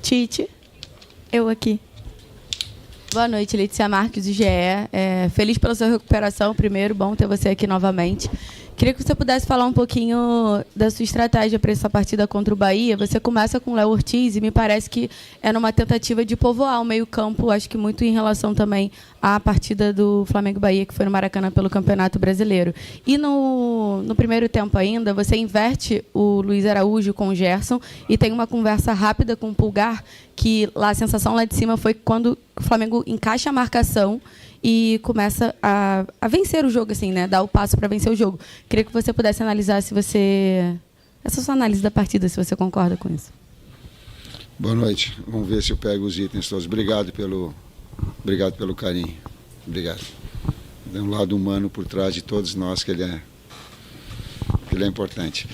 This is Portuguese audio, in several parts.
Tite, eu aqui. Boa noite, Letícia Marques, do GE. Feliz pela sua recuperação, primeiro, bom ter você aqui novamente. Queria que você pudesse falar um pouquinho da sua estratégia para essa partida contra o Bahia. Você começa com o Léo Ortiz e me parece que é numa tentativa de povoar o meio-campo, acho que muito em relação também à partida do Flamengo-Bahia, que foi no Maracanã pelo Campeonato Brasileiro. E no primeiro tempo ainda, você inverte o Luiz Araújo com o Gerson e tem uma conversa rápida com o Pulgar, que lá, a sensação lá de cima foi quando o Flamengo encaixa a marcação e começa a vencer o jogo, assim, né? Dar o passo para vencer o jogo. Queria que você pudesse analisar essa sua análise da partida, se você concorda com isso. Boa noite. Vamos ver se eu pego os itens todos. Obrigado pelo carinho. Obrigado. Tem um lado humano por trás de todos nós que ele é importante.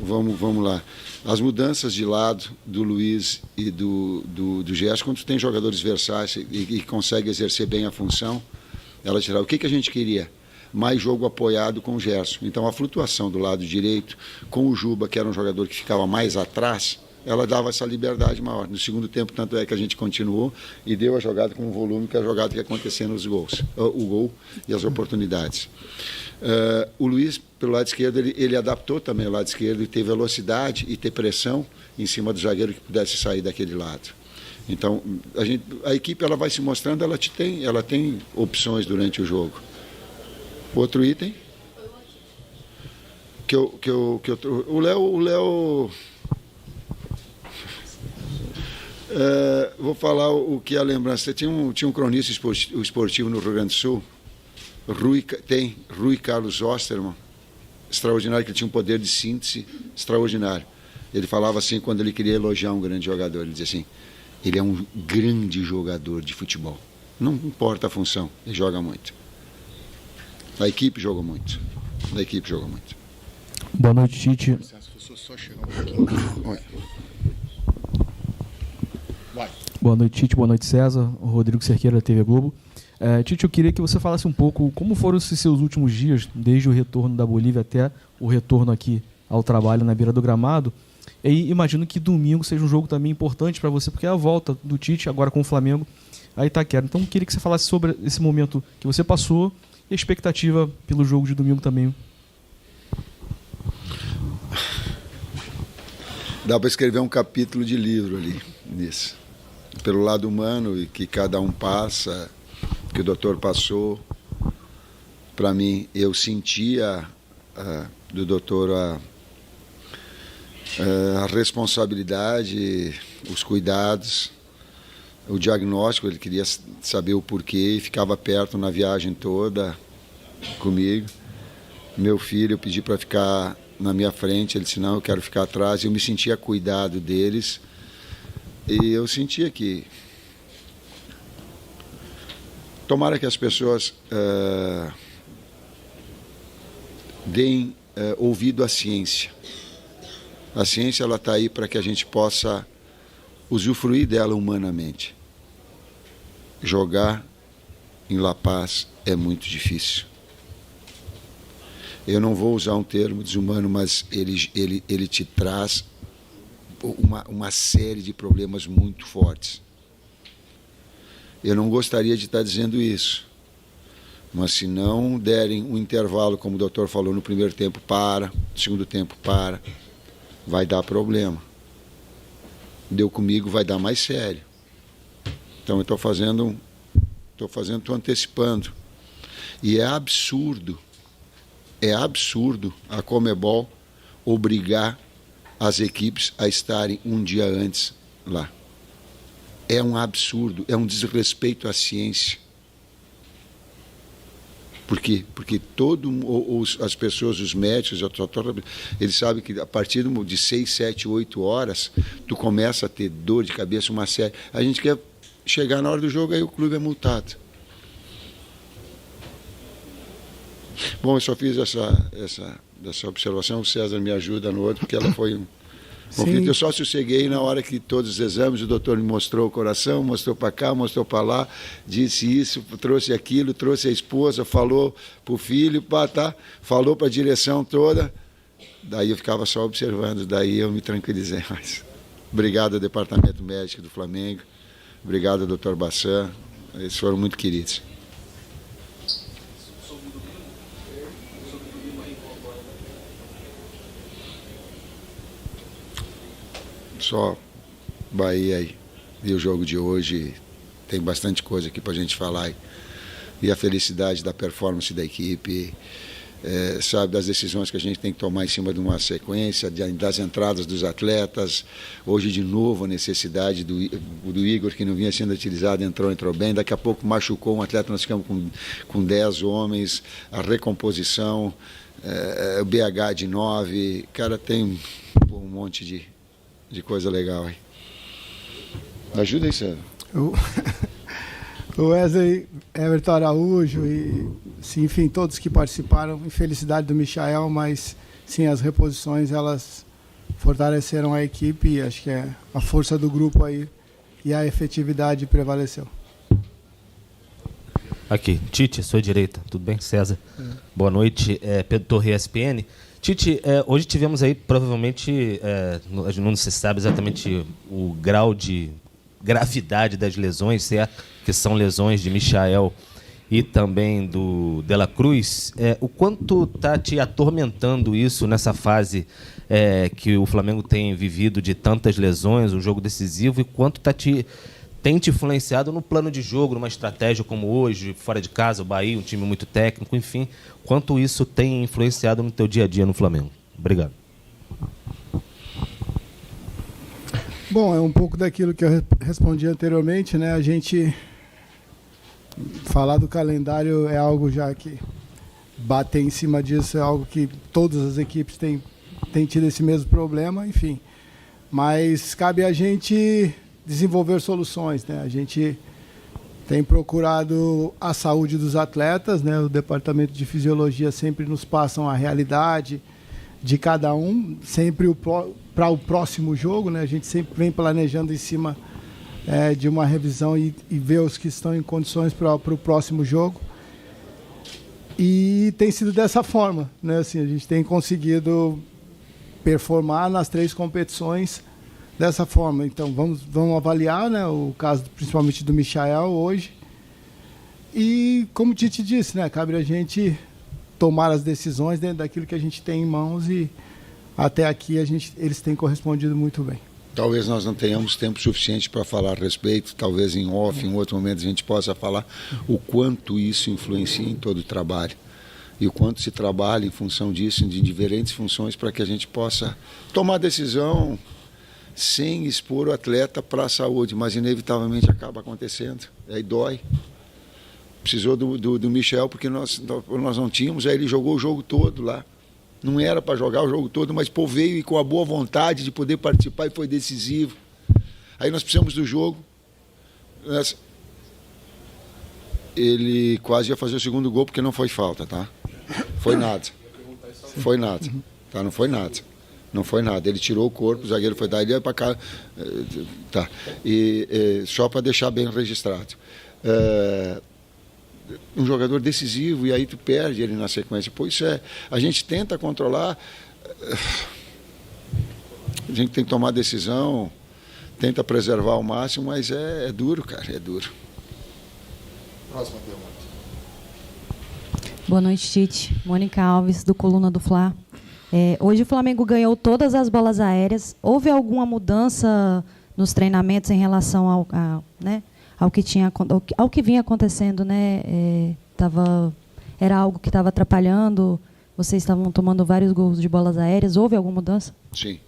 Vamos lá. As mudanças de lado do Luiz e do Gerson, quando tu tem jogadores versáteis e consegue exercer bem a função, ela tirar. O que a gente queria? Mais jogo apoiado com o Gerson. Então a flutuação do lado direito, com o Juba, que era um jogador que ficava mais atrás, ela dava essa liberdade maior. No segundo tempo, tanto é que a gente continuou e deu a jogada com o volume que a jogada que acontecia nos gols. O gol e as oportunidades. O Luiz, pelo lado esquerdo, ele adaptou também o lado esquerdo e ter velocidade e ter pressão em cima do zagueiro que pudesse sair daquele lado. Então, a equipe ela vai se mostrando, ela tem opções durante o jogo. Outro item? O Léo... vou falar o que é a lembrança. Tinha um cronista esportivo no Rio Grande do Sul, Rui Carlos Osterman, extraordinário, que ele tinha um poder de síntese extraordinário. Ele falava assim, quando ele queria elogiar um grande jogador, ele dizia assim, ele é um grande jogador de futebol. Não importa a função, ele joga muito. A equipe jogou muito. Boa noite, Tite. Só chegar um pouquinho. Boa noite, Tite. Boa noite, César. Rodrigo Cerqueira, da TV Globo. Tite, eu queria que você falasse um pouco como foram esses seus últimos dias, desde o retorno da Bolívia até o retorno aqui ao trabalho na beira do gramado. E imagino que domingo seja um jogo também importante para você, porque é a volta do Tite, agora com o Flamengo, a Itaquera. Então, eu queria que você falasse sobre esse momento que você passou e a expectativa pelo jogo de domingo também. Dá para escrever um capítulo de livro ali, nisso. Pelo lado humano e que cada um passa, que o doutor passou. Para mim, eu sentia do doutor a responsabilidade, os cuidados, o diagnóstico. Ele queria saber o porquê e ficava perto na viagem toda comigo. Meu filho, eu pedi para ficar na minha frente, ele disse, não, eu quero ficar atrás. Eu me sentia cuidado deles e eu sentia que tomara que as pessoas deem ouvido à ciência. A ciência está aí para que a gente possa usufruir dela humanamente. Jogar em La Paz é muito difícil. Eu não vou usar um termo desumano, mas ele te traz uma série de problemas muito fortes. Eu não gostaria de estar dizendo isso, mas se não derem um intervalo, como o doutor falou, no primeiro tempo para, no segundo tempo para, vai dar problema. Deu comigo, vai dar mais sério. Então eu estou antecipando. E é absurdo a Conmebol obrigar as equipes a estarem um dia antes lá. É um absurdo, é um desrespeito à ciência. Por quê? Porque as pessoas, os médicos, eles sabem que a partir de 6, 7, 8 horas, tu começa a ter dor de cabeça, uma série. A gente quer chegar na hora do jogo, aí o clube é multado. Bom, eu só fiz essa observação, o César me ajuda no outro, porque ela foi um conflito. Eu só sosseguei na hora que todos os exames, o doutor me mostrou o coração, mostrou para cá, mostrou para lá, disse isso, trouxe aquilo, trouxe a esposa, falou para o filho, falou para a direção toda. Daí eu ficava só observando, daí eu me tranquilizei mais. Obrigado ao Departamento Médico do Flamengo. Obrigado ao Dr. Bassan. Eles foram muito queridos. Só Bahia aí. E o jogo de hoje tem bastante coisa aqui para a gente falar. E a felicidade da performance da equipe, sabe, das decisões que a gente tem que tomar em cima de uma sequência, das entradas dos atletas. Hoje, de novo, a necessidade do Igor, que não vinha sendo utilizado, entrou bem. Daqui a pouco machucou um atleta, nós ficamos com 10 homens. A recomposição, o BH de 9. Cara, tem um monte de coisa legal aí. Ajuda aí, Sérgio. O Wesley, Everton Araújo e, sim, enfim, todos que participaram, infelicidade do Michael, mas sim, as reposições, elas fortaleceram a equipe e acho que a força do grupo aí e a efetividade prevaleceu. Aqui, Tite, sua direita, tudo bem? César. Boa noite, Pedro Torre, ESPN. Tite, hoje tivemos aí, provavelmente, não se sabe exatamente o grau de gravidade das lesões, certo? Que são lesões de Michael e também do De La Cruz. O quanto está te atormentando isso nessa fase que o Flamengo tem vivido de tantas lesões, um jogo decisivo, e quanto tem te influenciado no plano de jogo, numa estratégia como hoje, fora de casa, o Bahia, um time muito técnico, enfim, quanto isso tem influenciado no teu dia a dia no Flamengo? Obrigado. Bom, é um pouco daquilo que eu respondi anteriormente, né? A gente falar do calendário é algo já que bater em cima disso é algo que todas as equipes têm tido esse mesmo problema, enfim. Mas cabe a gente desenvolver soluções, né? A gente tem procurado a saúde dos atletas, né? O departamento de fisiologia sempre nos passam a realidade de cada um, sempre para o próximo jogo, né? A gente sempre vem planejando em cima de uma revisão e ver os que estão em condições para o próximo jogo. E tem sido dessa forma, né? Assim, a gente tem conseguido performar nas 3 competições dessa forma. Então vamos avaliar, né, o caso principalmente do Michael hoje. E como o Tite disse, né, cabe a gente tomar as decisões dentro daquilo que a gente tem em mãos, e até aqui eles têm correspondido muito bem. Talvez nós não tenhamos tempo suficiente para falar a respeito, talvez em off, em outro momento a gente possa falar o quanto isso influencia em todo o trabalho e o quanto se trabalha em função disso, de diferentes funções, para que a gente possa tomar decisão sem expor o atleta para a saúde, mas inevitavelmente acaba acontecendo, aí dói. Precisou do Michel porque nós não tínhamos, aí ele jogou o jogo todo lá. Não era para jogar o jogo todo, mas veio e com a boa vontade de poder participar e foi decisivo. Aí nós precisamos do jogo. Ele quase ia fazer o segundo gol porque não foi falta, tá? Foi nada. Foi nada. Tá? Não foi nada. Não foi nada. Ele tirou o corpo, o zagueiro foi dar, ele ia para cá. Tá. E só para deixar bem registrado. Um jogador decisivo, e aí tu perde ele na sequência. Pois a gente tenta controlar, a gente tem que tomar decisão, tenta preservar ao máximo, mas é duro, cara, é duro. Próxima pergunta. Boa noite, Tite. Mônica Alves, do Coluna do Fla. Hoje o Flamengo ganhou todas as bolas aéreas. Houve alguma mudança nos treinamentos em relação ao que vinha acontecendo, né? Era algo que estava atrapalhando, vocês estavam tomando vários gols de bolas aéreas, houve alguma mudança? Sim,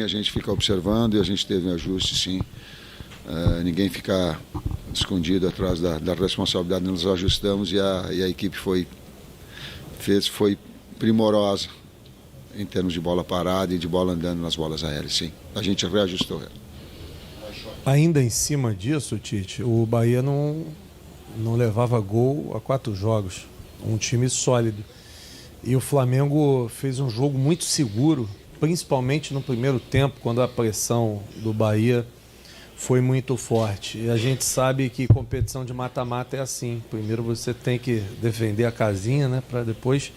a gente fica observando e a gente teve um ajuste, sim. Ninguém fica escondido atrás da responsabilidade, nós ajustamos e a equipe foi primorosa em termos de bola parada e de bola andando nas bolas aéreas, sim. A gente reajustou ela. Ainda em cima disso, Tite, o Bahia não levava gol há 4 jogos. Um time sólido. E o Flamengo fez um jogo muito seguro, principalmente no primeiro tempo, quando a pressão do Bahia foi muito forte. E a gente sabe que competição de mata-mata é assim. Primeiro você tem que defender a casinha, né, para depois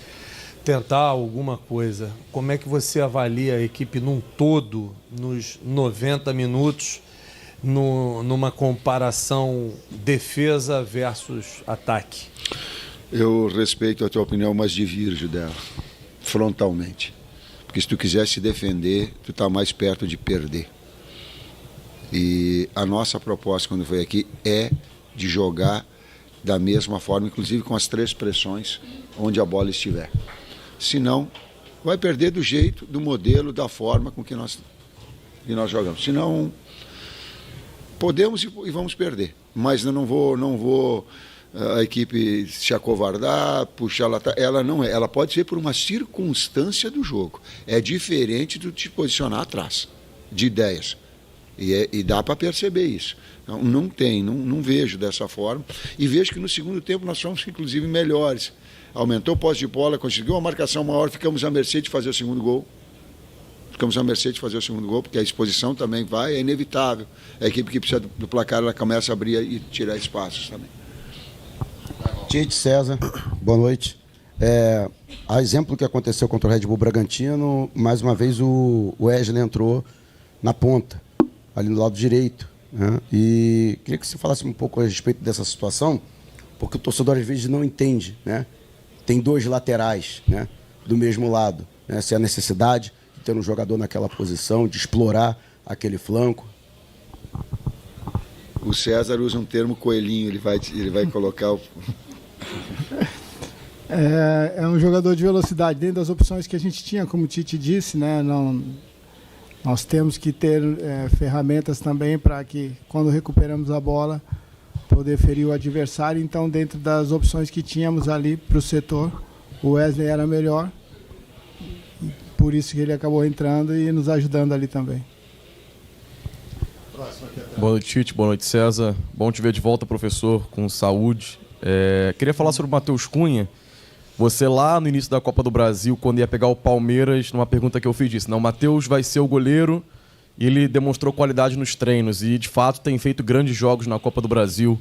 tentar alguma coisa, como é que você avalia a equipe num todo, nos 90 minutos, numa comparação defesa versus ataque? Eu respeito a tua opinião, mas divirjo dela, frontalmente. Porque se tu quiser se defender, tu está mais perto de perder. E a nossa proposta, quando foi aqui, é de jogar da mesma forma, inclusive com as 3 pressões, onde a bola estiver. Senão, vai perder do jeito, do modelo, da forma com que nós jogamos. Senão, podemos e vamos perder. Mas eu não vou a equipe se acovardar, puxar ela. Ela não é. Ela pode ser por uma circunstância do jogo. É diferente do te posicionar atrás, de ideias. E dá para perceber isso. Então, não vejo dessa forma. E vejo que no segundo tempo nós fomos, inclusive, melhores. Aumentou o posse de bola, conseguiu uma marcação maior, ficamos à mercê de fazer o segundo gol. Porque a exposição também vai, é inevitável. A equipe que precisa do placar, ela começa a abrir e tirar espaços também. Tite, César, boa noite. A exemplo do que aconteceu contra o Red Bull Bragantino, mais uma vez o Wesley entrou na ponta, ali no lado direito, né? E queria que você falasse um pouco a respeito dessa situação, porque o torcedor às vezes não entende, né? Tem 2 laterais, né, do mesmo lado, né? Se há necessidade de ter um jogador naquela posição, de explorar aquele flanco. O César usa um termo coelhinho, ele vai colocar o... É um jogador de velocidade. Dentro das opções que a gente tinha, como o Tite disse, né, nós temos que ter ferramentas também para que, quando recuperamos a bola, poder ferir o adversário. Então, dentro das opções que tínhamos ali para o setor, o Wesley era melhor. Por isso que ele acabou entrando e nos ajudando ali também. Boa noite, Tite. Boa noite, César. Bom te ver de volta, professor, com saúde. Queria falar sobre o Matheus Cunha. Você lá no início da Copa do Brasil, quando ia pegar o Palmeiras, numa pergunta que eu fiz, disse, não, o Matheus vai ser o goleiro. E ele demonstrou qualidade nos treinos e, de fato, tem feito grandes jogos na Copa do Brasil.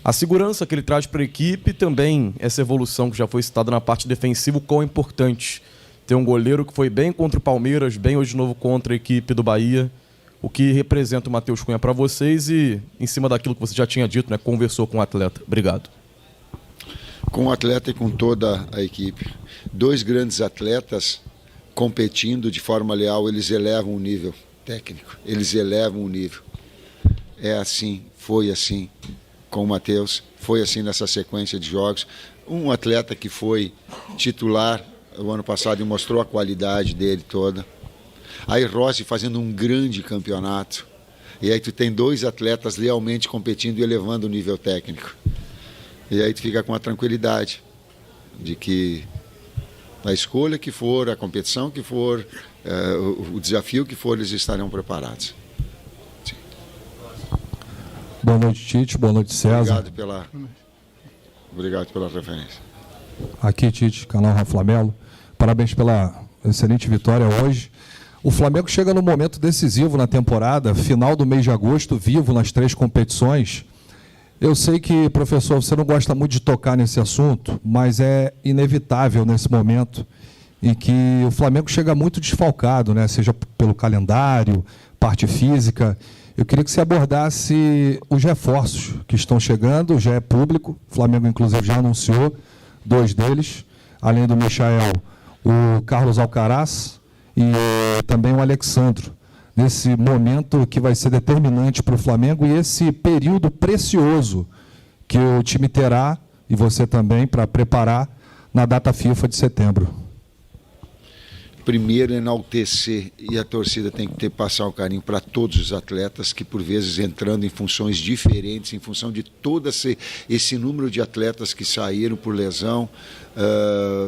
A segurança que ele traz para a equipe também, essa evolução que já foi citada na parte defensiva, o quão é importante ter um goleiro que foi bem contra o Palmeiras, bem hoje de novo contra a equipe do Bahia. O que representa o Matheus Cunha para vocês e, em cima daquilo que você já tinha dito, né, conversou com o atleta. Obrigado. Com o atleta e com toda a equipe. 2 grandes atletas competindo de forma leal, eles elevam o nível técnico, eles elevam o nível. É assim, foi assim com o Matheus, foi assim nessa sequência de jogos. Um atleta que foi titular o ano passado e mostrou a qualidade dele toda. Aí Rossi fazendo um grande campeonato. E aí tu tem 2 atletas lealmente competindo e elevando o nível técnico. E aí tu fica com a tranquilidade de que a escolha que for, a competição que for, o desafio que for, eles estarão preparados. Sim. Boa noite, Tite. Boa noite, César. Obrigado pela referência. Aqui, Tite, canal Rafa Melo. Parabéns pela excelente vitória hoje. O Flamengo chega no momento decisivo na temporada, final do mês de agosto, vivo nas 3 competições. Eu sei que, professor, você não gosta muito de tocar nesse assunto, mas é inevitável nesse momento em que o Flamengo chega muito desfalcado, né? Seja pelo calendário, parte física. Eu queria que você abordasse os reforços que estão chegando, já é público, o Flamengo, inclusive, já anunciou 2 deles, além do Michael, o Carlos Alcaraz e também o Alexandro, nesse momento que vai ser determinante para o Flamengo e esse período precioso que o time terá, e você também, para preparar na data FIFA de setembro. Primeiro, enaltecer, e a torcida tem que passar o carinho para todos os atletas que, por vezes, entrando em funções diferentes, em função de todo esse número de atletas que saíram por lesão,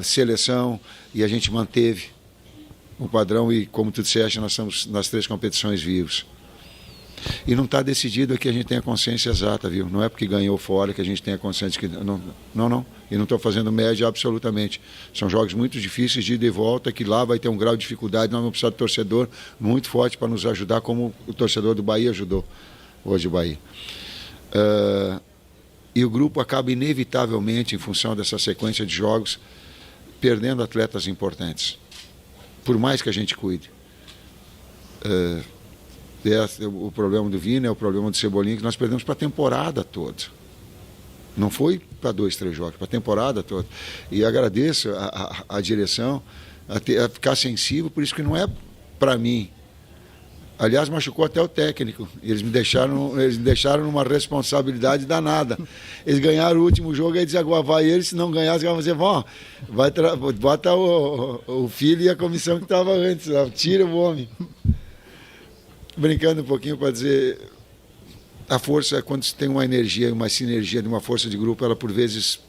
seleção, e a gente manteve o padrão e, como tu disseste, nós estamos nas 3 competições vivos. E não está decidido aqui, a gente tem a consciência exata, viu? Não é porque ganhou fora que a gente tem a consciência que... Não. E não estou fazendo média absolutamente. São jogos muito difíceis de ida e volta, que lá vai ter um grau de dificuldade, nós vamos precisar de torcedor muito forte para nos ajudar, como o torcedor do Bahia ajudou hoje o Bahia. E o grupo acaba inevitavelmente, em função dessa sequência de jogos, perdendo atletas importantes, por mais que a gente cuide. O problema do Vina, o problema do Cebolinha, que nós perdemos para a temporada toda. Não foi para 2, 3 jogos, para a temporada toda. E agradeço a direção a ficar sensível, por isso que não é para mim. Aliás, machucou até o técnico. Eles me deixaram numa responsabilidade danada. Eles ganharam o último jogo, aí diziam, agora vai eles, se não ganhar, eles vão dizer, bota o filho e a comissão que estava antes, tira o homem. Brincando um pouquinho para dizer, a força, quando você tem uma energia, uma sinergia de uma força de grupo, ela por vezes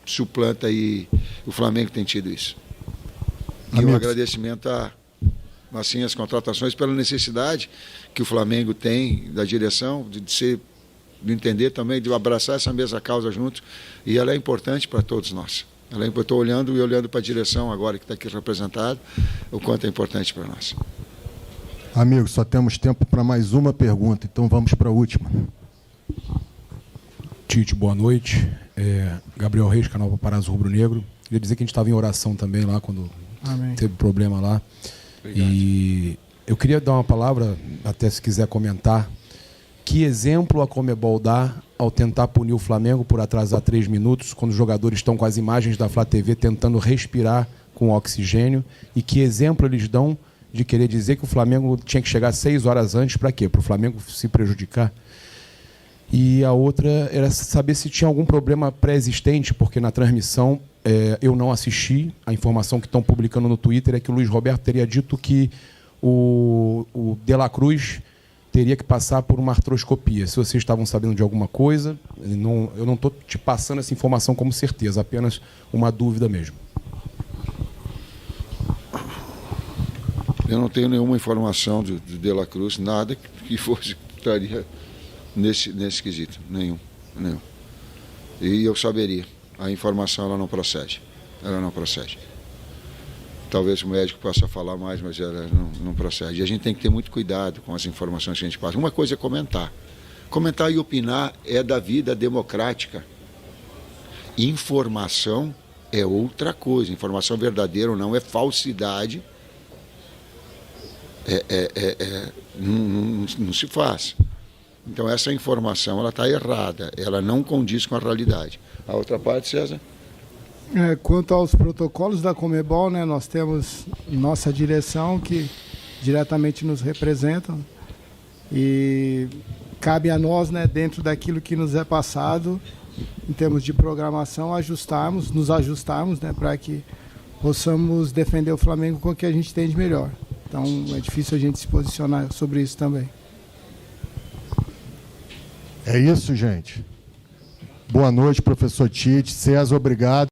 suplanta, e o Flamengo tem tido isso. E um agradecimento assim, as contratações, pela necessidade que o Flamengo tem da direção, de entender também, de abraçar essa mesma causa junto, e ela é importante para todos nós. Eu estou olhando para a direção agora, que está aqui representado, o quanto é importante para nós. Amigos, só temos tempo para mais uma pergunta, então vamos para a última. Tite, boa noite. Gabriel Reis, canal Paparazzo Rubro Negro. Queria dizer que a gente estava em oração também lá, quando teve problema lá. Obrigado. E eu queria dar uma palavra, até se quiser comentar, que exemplo a Conmebol dá ao tentar punir o Flamengo por atrasar 3 minutos, quando os jogadores estão com as imagens da Flá TV tentando respirar com oxigênio, e que exemplo eles dão de querer dizer que o Flamengo tinha que chegar 6 horas antes, para quê? Para o Flamengo se prejudicar? E a outra era saber se tinha algum problema pré-existente, porque na transmissão eu não assisti. A informação que estão publicando no Twitter é que o Luiz Roberto teria dito que o De La Cruz teria que passar por uma artroscopia. Se vocês estavam sabendo de alguma coisa, eu não estou te passando essa informação como certeza, apenas uma dúvida mesmo. Eu não tenho nenhuma informação do De La Cruz, nada que fosse estaria nesse quesito, nenhum. E eu saberia, a informação ela não procede. Talvez o médico possa falar mais, mas ela não procede. E a gente tem que ter muito cuidado com as informações que a gente passa. Uma coisa é comentar. Comentar e opinar é da vida democrática. Informação é outra coisa. Informação verdadeira ou não é falsidade. Não se faz. Então essa informação ela está errada, ela não condiz com a realidade. A outra parte, César? Quanto aos protocolos da Conmebol, né, nós temos nossa direção que diretamente nos representa, e cabe a nós, né, dentro daquilo que nos é passado, em termos de programação, nos ajustarmos, né, para que possamos defender o Flamengo com o que a gente tem de melhor. Então é difícil a gente se posicionar sobre isso também. É isso, gente. Boa noite, professor Tite. César, obrigado.